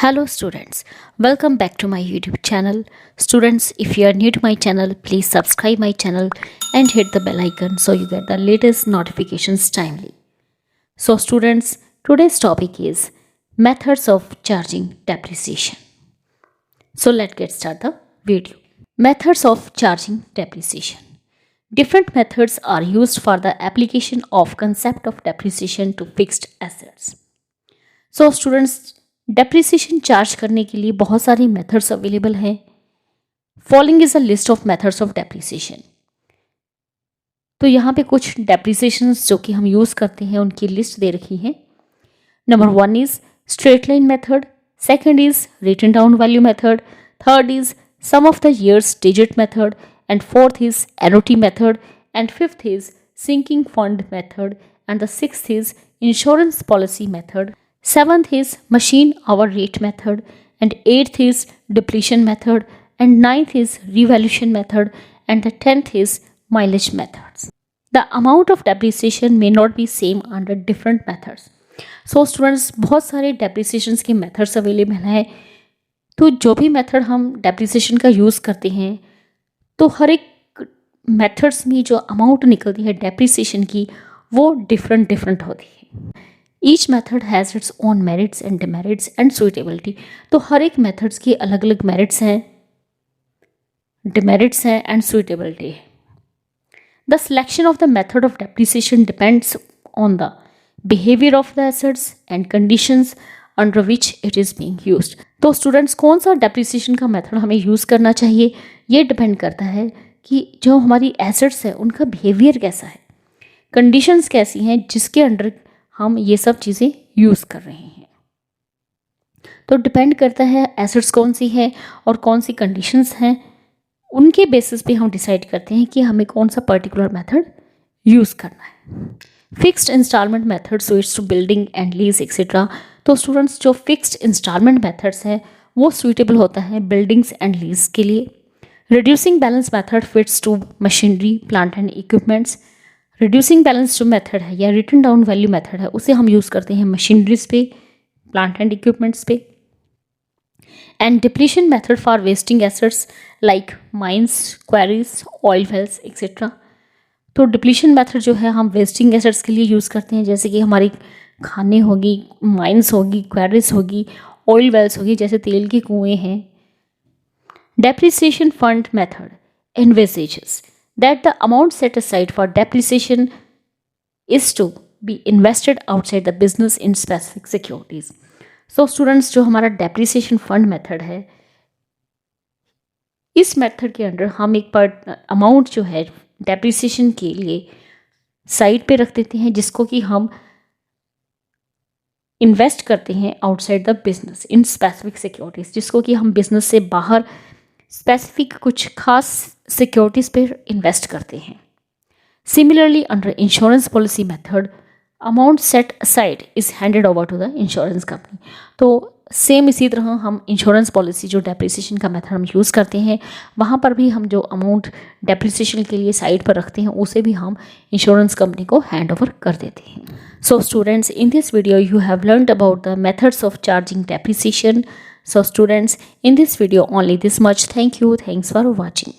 Hello students, welcome back to my YouTube channel. Students, if you are new to my channel, please subscribe my channel and hit the bell icon so you get the latest notifications timely. So students, today's topic is methods of charging depreciation. So let's get start the video. Methods of charging depreciation. Different methods are used for the application of concept of depreciation to fixed assets. So students, depreciation charge करने के लिए बहुत सारी methods available हैं. Following is a list of methods of depreciation. तो यहाँ पे कुछ डेप्रिसिएशंस जो कि हम यूज़ करते हैं उनकी लिस्ट दे रखी है. Number 1 is straight line method, second is written down value method, third is sum of the years digit method, and fourth is annuity method, and fifth is sinking fund method, and the sixth is insurance policy method. Seventh is machine hour rate method, and eighth is depletion method, and ninth is revaluation method, and the 10th is mileage methods. The amount of depreciation may not be same under different methods. So students, बहुत सारे depreciations के methods available हैं. तो जो भी method हम depreciation का use करते हैं तो हर एक methods में जो amount निकलती है depreciation की वो different होती है. Each method has its own merits and demerits and suitability. तो हर एक मेथड्स की अलग अलग मेरिट्स हैं, डिमेरिट्स हैं एंड सुइटेबिलिटी है. The selection of the method of depreciation depends on the behaviour of the assets and conditions under which it is being used. तो students, कौन सा डेप्रिसिएशन का मेथड हमें यूज़ करना चाहिए ये डिपेंड करता है कि जो हमारी एसेट्स है उनका बिहेवियर कैसा है, कंडीशंस कैसी हैं जिसके अंडर हम ये सब चीज़ें यूज़ कर रहे हैं. तो डिपेंड करता है एसेट्स कौन सी है और कौन सी कंडीशंस हैं, उनके बेसिस पे हम डिसाइड करते हैं कि हमें कौन सा पर्टिकुलर मेथड यूज़ करना है. Fixed installment method switch to building and lease etcetera. तो स्टूडेंट्स, जो फिक्स्ड इंस्टॉलमेंट मेथड्स हैं वो सुइटेबल होता है बिल्डिंग्स एंड लीज के लिए. Reducing balance method fits to machinery, plant and equipments. Reducing balance जो मेथड है या रिटन डाउन वैल्यू मेथड है उसे हम यूज़ करते हैं मशीनरीज पे, प्लांट एंड इक्विपमेंट्स पे. And depletion method for wasting assets like mines, quarries, oil wells etcetera. तो डिप्लीशन मेथड जो है हम वेस्टिंग एसेट्स के लिए यूज़ करते हैं, जैसे कि हमारी खाने होगी, माइंस होगी, क्वारीज होगी, ऑयल वेल्स होगी, जैसे तेल के कुएँ हैं. Depreciation fund method envisages that the amount set aside for depreciation is to be invested outside the business in specific securities. So students, जो हमारा depreciation fund method है, इस मेथड के अंडर हम एक अमाउंट जो है depreciation के लिए साइड पे रख देते हैं जिसको कि हम इन्वेस्ट करते हैं outside the business in specific securities, जिसको कि हम बिजनेस से बाहर स्पेसिफिक कुछ खास सिक्योरिटीज़ पे इन्वेस्ट करते हैं. Similarly under insurance policy method amount set aside is handed over to the insurance company. तो सेम इसी तरह हम इंश्योरेंस पॉलिसी जो डेप्रिसिएशन का मेथड हम यूज़ करते हैं वहाँ पर भी हम जो अमाउंट डेप्रिसिएशन के लिए साइड पर रखते हैं उसे भी हम इंश्योरेंस कंपनी को हैंड ओवर कर देते हैं. So students, in this video you have learned about the methods of charging depreciation. So students, in this video only this much. Thank you. Thanks for watching.